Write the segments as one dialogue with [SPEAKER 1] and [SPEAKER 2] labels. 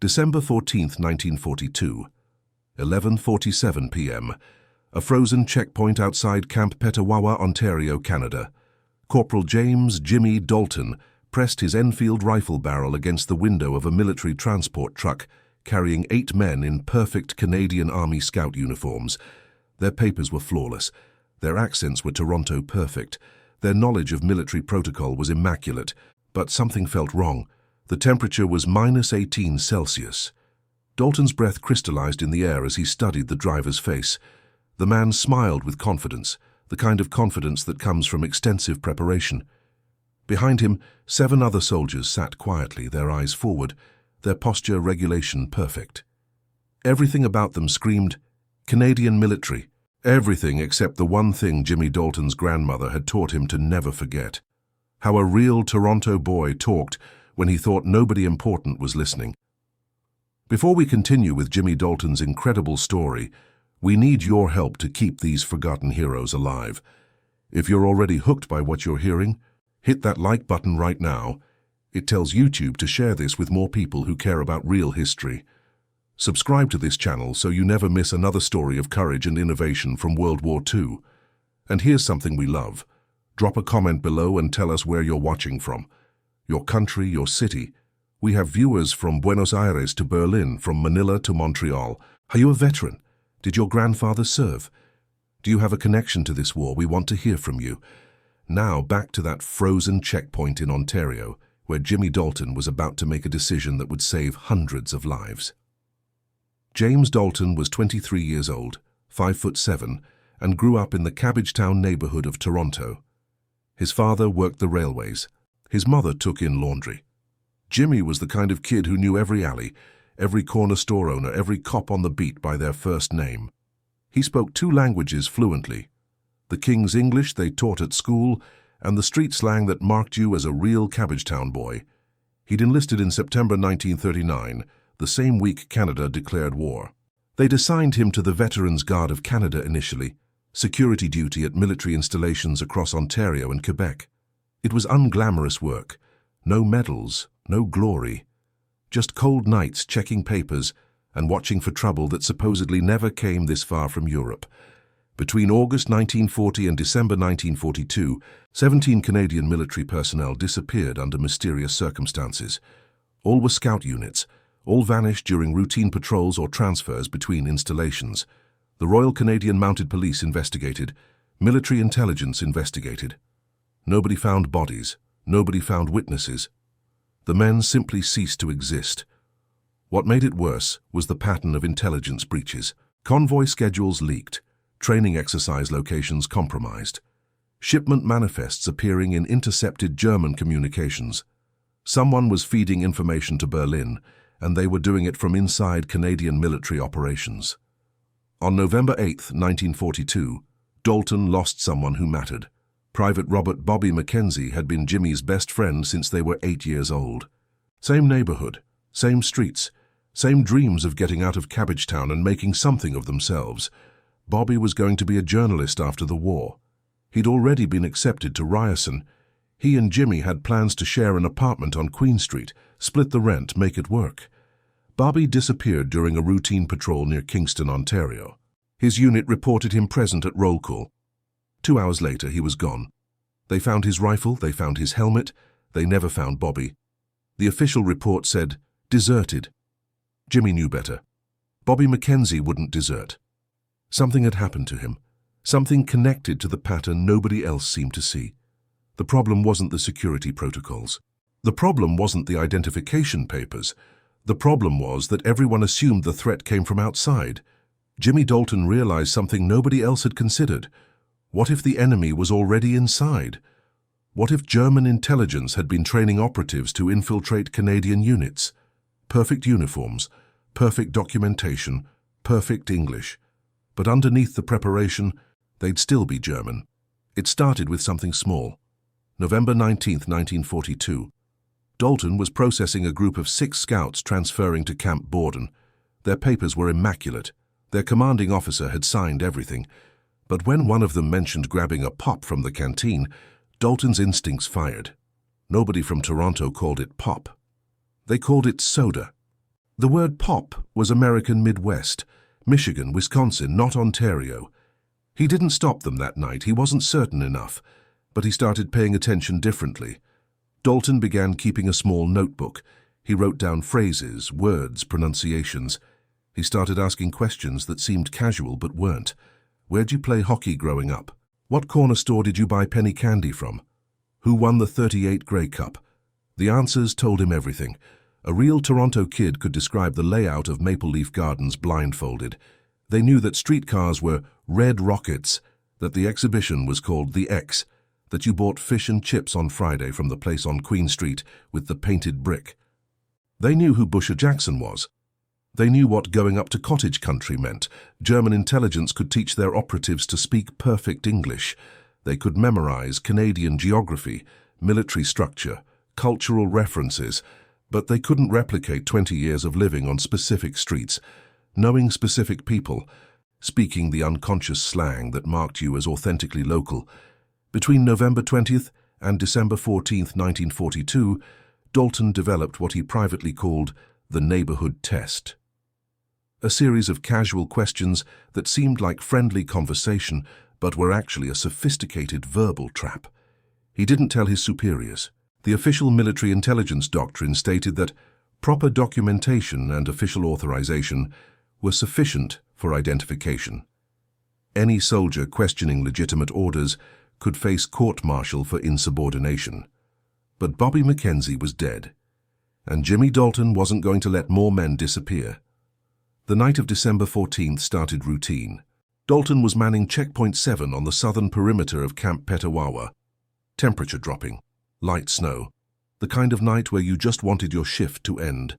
[SPEAKER 1] December 14th, 1942, 11:47 p.m. A frozen checkpoint outside Camp Petawawa, Ontario, Canada. Corporal James "Jimmy" Dalton pressed his Enfield rifle barrel against the window of a military transport truck carrying 8 men in perfect Canadian Army Scout uniforms. Their papers were flawless. Their accents were Toronto perfect. Their knowledge of military protocol was immaculate. But something felt wrong. The temperature was -18 Celsius. Dalton's breath crystallized in the air as he studied the driver's face. The man smiled with confidence, the kind of confidence that comes from extensive preparation. Behind him, 7 other soldiers sat quietly, their eyes forward, their posture regulation perfect. Everything about them screamed, Canadian military. Everything except the one thing Jimmy Dalton's grandmother had taught him to never forget. How a real Toronto boy talked when he thought nobody important was listening. Before we continue with Jimmy Dalton's incredible story, we need your help to keep these forgotten heroes alive. If you're already hooked by what you're hearing, hit that like button right now. It tells YouTube to share this with more people who care about real history. Subscribe to this channel so you never miss another story of courage and innovation from World War II. And here's something we love. Drop a comment below and tell us where you're watching from. Your country, your city. We have viewers from Buenos Aires to Berlin, from Manila to Montreal. Are you a veteran? Did your grandfather serve? Do you have a connection to this war? We want to hear from you. Now back to that frozen checkpoint in Ontario, where Jimmy Dalton was about to make a decision that would save hundreds of lives. James Dalton was 23 years old, 5'7", and grew up in the Cabbagetown neighborhood of Toronto. His father worked the railways. His mother took in laundry. Jimmy was the kind of kid who knew every alley, every corner store owner, every cop on the beat by their first name. He spoke 2 languages fluently, the King's English they taught at school and the street slang that marked you as a real Cabbagetown boy. He'd enlisted in September 1939, the same week Canada declared war. They'd assigned him to the Veterans Guard of Canada initially, security duty at military installations across Ontario and Quebec. It was unglamorous work. No medals, no glory. Just cold nights checking papers and watching for trouble that supposedly never came this far from Europe. Between August 1940 and December 1942, 17 Canadian military personnel disappeared under mysterious circumstances. All were scout units. All vanished during routine patrols or transfers between installations. The Royal Canadian Mounted Police investigated. Military intelligence investigated. Nobody found bodies. Nobody found witnesses. The men simply ceased to exist. What made it worse was the pattern of intelligence breaches. Convoy schedules leaked. Training exercise locations compromised. Shipment manifests appearing in intercepted German communications. Someone was feeding information to Berlin, and they were doing it from inside Canadian military operations. On November 8, 1942, Dalton lost someone who mattered. Private Robert "Bobby" Mackenzie had been Jimmy's best friend since they were 8 years old. Same neighborhood, same streets, same dreams of getting out of Cabbagetown and making something of themselves. Bobby was going to be a journalist after the war. He'd already been accepted to Ryerson. He and Jimmy had plans to share an apartment on Queen Street, split the rent, make it work. Bobby disappeared during a routine patrol near Kingston, Ontario. His unit reported him present at roll call. 2 hours later, he was gone. They found his rifle, they found his helmet, they never found Bobby. The official report said, deserted. Jimmy knew better. Bobby Mackenzie wouldn't desert. Something had happened to him, something connected to the pattern nobody else seemed to see. The problem wasn't the security protocols. The problem wasn't the identification papers. The problem was that everyone assumed the threat came from outside. Jimmy Dalton realized something nobody else had considered. What if the enemy was already inside? What if German intelligence had been training operatives to infiltrate Canadian units? Perfect uniforms, perfect documentation, perfect English. But underneath the preparation, they'd still be German. It started with something small. November 19, 1942. Dalton was processing a group of 6 scouts transferring to Camp Borden. Their papers were immaculate. Their commanding officer had signed everything. But when one of them mentioned grabbing a pop from the canteen, Dalton's instincts fired. Nobody from Toronto called it pop. They called it soda. The word pop was American Midwest, Michigan, Wisconsin, not Ontario. He didn't stop them that night, he wasn't certain enough, but he started paying attention differently. Dalton began keeping a small notebook. He wrote down phrases, words, pronunciations. He started asking questions that seemed casual but weren't. Where'd you play hockey growing up? What corner store did you buy penny candy from? Who won the '38 Grey Cup? The answers told him everything. A real Toronto kid could describe the layout of Maple Leaf Gardens blindfolded. They knew that streetcars were red rockets, that the exhibition was called The X, that you bought fish and chips on Friday from the place on Queen Street with the painted brick. They knew who Busher Jackson was. They knew what going up to cottage country meant. German intelligence could teach their operatives to speak perfect English. They could memorize Canadian geography, military structure, cultural references, but they couldn't replicate 20 years of living on specific streets, knowing specific people, speaking the unconscious slang that marked you as authentically local. Between November 20th and December 14th, 1942, Dalton developed what he privately called the neighborhood test. A series of casual questions that seemed like friendly conversation but were actually a sophisticated verbal trap. He didn't tell his superiors. The official military intelligence doctrine stated that proper documentation and official authorization were sufficient for identification. Any soldier questioning legitimate orders could face court-martial for insubordination. But Bobby Mackenzie was dead, and Jimmy Dalton wasn't going to let more men disappear. The night of December 14th started routine. Dalton was manning Checkpoint 7 on the southern perimeter of Camp Petawawa. Temperature dropping, light snow, the kind of night where you just wanted your shift to end.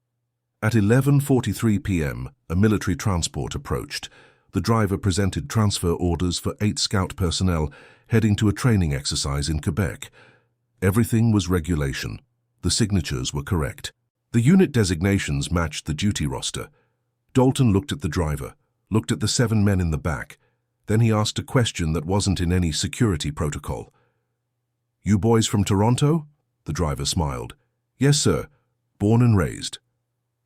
[SPEAKER 1] At 11:43 p.m., a military transport approached. The driver presented transfer orders for 8 scout personnel heading to a training exercise in Quebec. Everything was regulation. The signatures were correct. The unit designations matched the duty roster. Dalton looked at the driver, looked at the 7 men in the back. Then he asked a question that wasn't in any security protocol. "You boys from Toronto?" The driver smiled. "Yes, sir. Born and raised."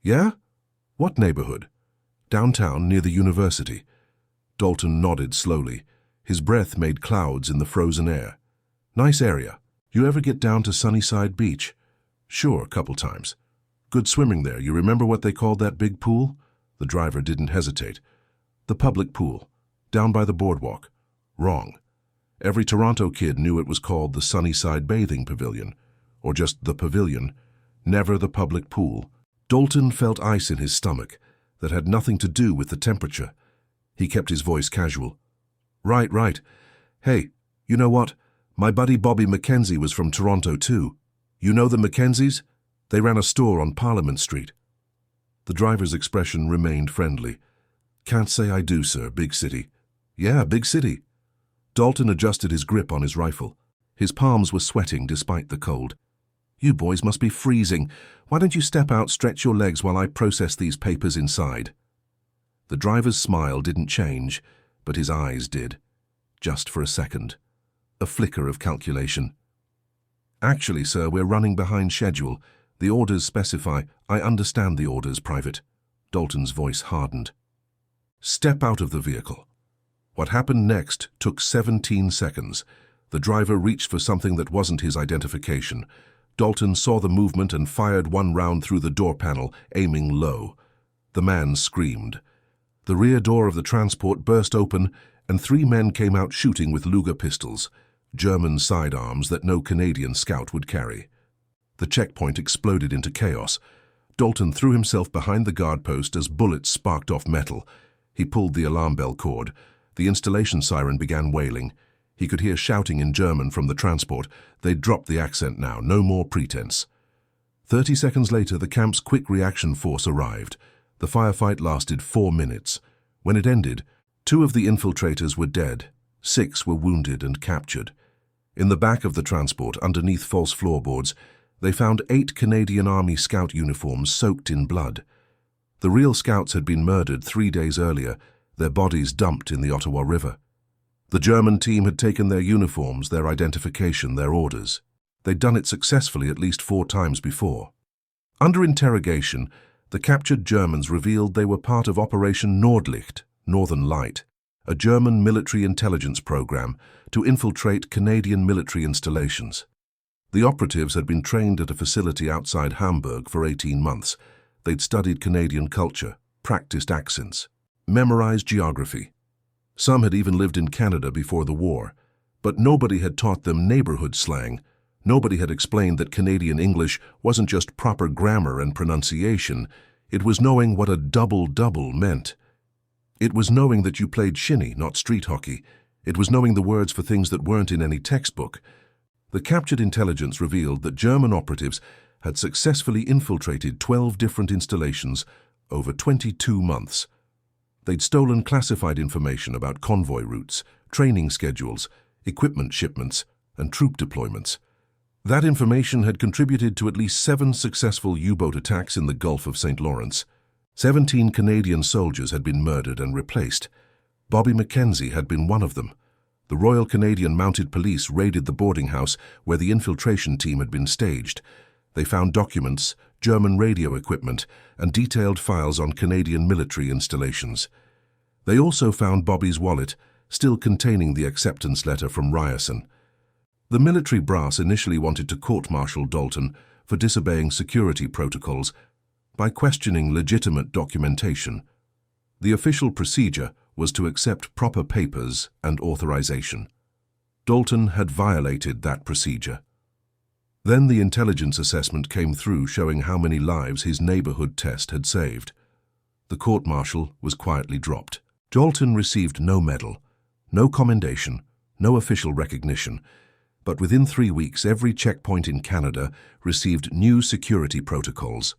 [SPEAKER 1] "Yeah? What neighborhood?" "Downtown, near the university." Dalton nodded slowly. His breath made clouds in the frozen air. "Nice area. You ever get down to Sunnyside Beach?" "Sure, a couple times." "Good swimming there. You remember what they called that big pool?" The driver didn't hesitate. "The public pool, down by the boardwalk." "Wrong. Every Toronto kid knew it was called the Sunnyside Bathing Pavilion, or just the pavilion, never the public pool." Dalton felt ice in his stomach that had nothing to do with the temperature. He kept his voice casual. Right. Hey, you know what? My buddy Bobby Mackenzie was from Toronto too. You know the Mackenzies? They ran a store on Parliament Street." The driver's expression remained friendly. "Can't say I do, sir. Big city." "Yeah, big city." Dalton adjusted his grip on his rifle. His palms were sweating despite the cold. "You boys must be freezing. Why don't you step out, stretch your legs while I process these papers inside?" The driver's smile didn't change, but his eyes did. Just for a second. A flicker of calculation. "Actually, sir, we're running behind schedule. The orders specify—" "I understand the orders, Private." Dalton's voice hardened. "Step out of the vehicle." What happened next took 17 seconds. The driver reached for something that wasn't his identification. Dalton saw the movement and fired one round through the door panel, aiming low. The man screamed. The rear door of the transport burst open, and 3 men came out shooting with Luger pistols, German sidearms that no Canadian scout would carry. The checkpoint exploded into chaos. Dalton threw himself behind the guard post as bullets sparked off metal. He pulled the alarm bell cord. The installation siren began wailing. He could hear shouting in German from the transport. They'd dropped the accent now, no more pretense. 30 seconds later, the camp's quick reaction force arrived. The firefight lasted 4 minutes. When it ended, 2 of the infiltrators were dead. 6 were wounded and captured. In the back of the transport, underneath false floorboards, they found 8 Canadian Army Scout uniforms soaked in blood. The real scouts had been murdered 3 days earlier, their bodies dumped in the Ottawa River. The German team had taken their uniforms, their identification, their orders. They'd done it successfully at least 4 times before. Under interrogation, The captured Germans revealed they were part of Operation Nordlicht, Northern Light, a German military intelligence program to infiltrate Canadian military installations. The operatives had been trained at a facility outside Hamburg for 18 months. They'd studied Canadian culture, practiced accents, memorized geography. Some had even lived in Canada before the war, but nobody had taught them neighborhood slang. Nobody had explained that Canadian English wasn't just proper grammar and pronunciation. It was knowing what a double-double meant. It was knowing that you played shinny, not street hockey. It was knowing the words for things that weren't in any textbook. The captured intelligence revealed that German operatives had successfully infiltrated 12 different installations over 22 months. They'd stolen classified information about convoy routes, training schedules, equipment shipments, and troop deployments. That information had contributed to at least 7 successful U-boat attacks in the Gulf of St. Lawrence. 17 Canadian soldiers had been murdered and replaced. Bobby Mackenzie had been one of them. The Royal Canadian Mounted Police raided the boarding house where the infiltration team had been staged. They found documents, German radio equipment, and detailed files on Canadian military installations. They also found Bobby's wallet, still containing the acceptance letter from Ryerson. The military brass initially wanted to court-martial Dalton for disobeying security protocols by questioning legitimate documentation. The official procedure was to accept proper papers and authorization. Dalton had violated that procedure. Then the intelligence assessment came through showing how many lives his neighborhood test had saved. The court-martial was quietly dropped. Dalton received no medal, no commendation, no official recognition, but within 3 weeks every checkpoint in Canada received new security protocols.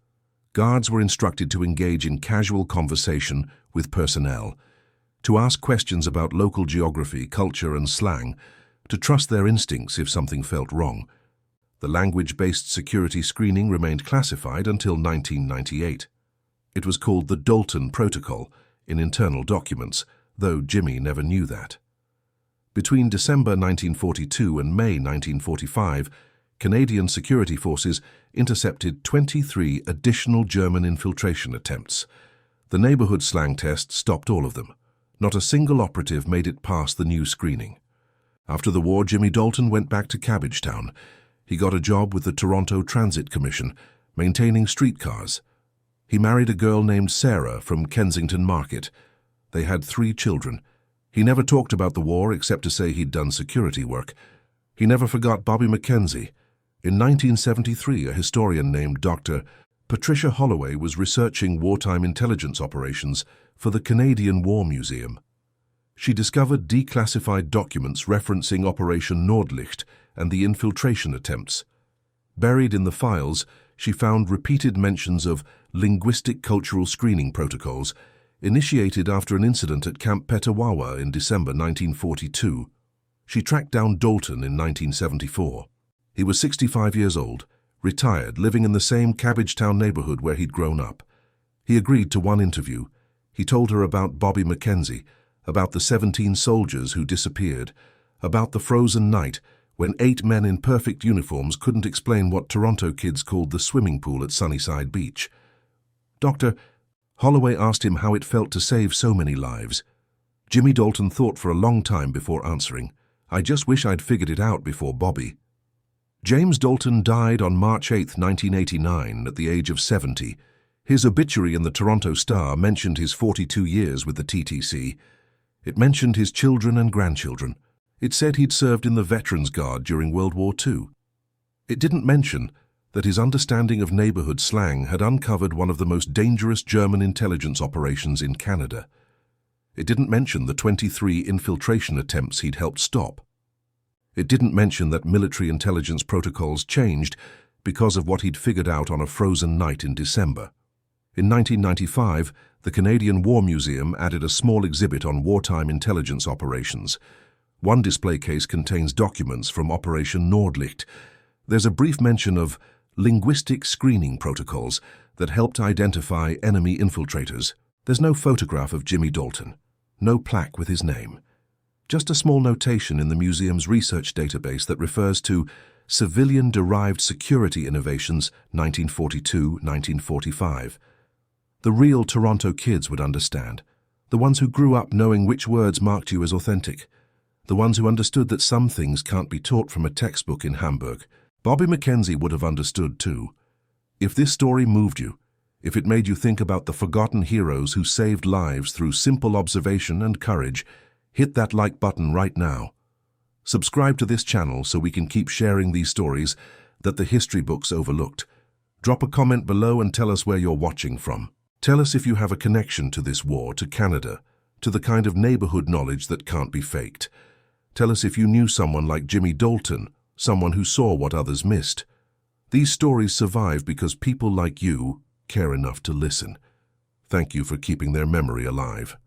[SPEAKER 1] Guards were instructed to engage in casual conversation with personnel, to ask questions about local geography, culture, and slang, to trust their instincts if something felt wrong. The language-based security screening remained classified until 1998. It was called the Dalton Protocol in internal documents, though Jimmy never knew that. Between December 1942 and May 1945, Canadian security forces intercepted 23 additional German infiltration attempts. The neighborhood slang test stopped all of them. Not a single operative made it past the new screening. After the war, Jimmy Dalton went back to Cabbagetown. He got a job with the Toronto Transit Commission, maintaining streetcars. He married a girl named Sarah from Kensington Market. They had 3 children. He never talked about the war except to say he'd done security work. He never forgot Bobby Mackenzie. In 1973, a historian named Dr. Patricia Holloway was researching wartime intelligence operations for the Canadian War Museum. She discovered declassified documents referencing Operation Nordlicht and the infiltration attempts. Buried in the files, she found repeated mentions of linguistic cultural screening protocols initiated after an incident at Camp Petawawa in December 1942. She tracked down Dalton in 1974. He was 65 years old, retired, living in the same Cabbagetown neighborhood where he'd grown up. He agreed to one interview. He told her about Bobby Mackenzie, about the 17 soldiers who disappeared, about the frozen night when 8 men in perfect uniforms couldn't explain what Toronto kids called the swimming pool at Sunnyside Beach. Dr. Holloway asked him how it felt to save so many lives. Jimmy Dalton thought for a long time before answering. "I just wish I'd figured it out before Bobby." James Dalton died on March 8, 1989, at the age of 70. His obituary in the Toronto Star mentioned his 42 years with the TTC. It mentioned his children and grandchildren. It said he'd served in the Veterans Guard during World War II. It didn't mention that his understanding of neighborhood slang had uncovered one of the most dangerous German intelligence operations in Canada. It didn't mention the 23 infiltration attempts he'd helped stop. It didn't mention that military intelligence protocols changed because of what he'd figured out on a frozen night in December. In 1995, the Canadian War Museum added a small exhibit on wartime intelligence operations. One display case contains documents from Operation Nordlicht. There's a brief mention of linguistic screening protocols that helped identify enemy infiltrators. There's no photograph of Jimmy Dalton, no plaque with his name. Just a small notation in the museum's research database that refers to Civilian-Derived Security Innovations 1942-1945. The real Toronto kids would understand. The ones who grew up knowing which words marked you as authentic. The ones who understood that some things can't be taught from a textbook in Hamburg. Bobby McKenzie would have understood too. If this story moved you, if it made you think about the forgotten heroes who saved lives through simple observation and courage, hit that like button right now. Subscribe to this channel so we can keep sharing these stories that the history books overlooked. Drop a comment below and tell us where you're watching from. Tell us if you have a connection to this war, to Canada, to the kind of neighborhood knowledge that can't be faked. Tell us if you knew someone like Jimmy Dalton, someone who saw what others missed. These stories survive because people like you care enough to listen. Thank you for keeping their memory alive.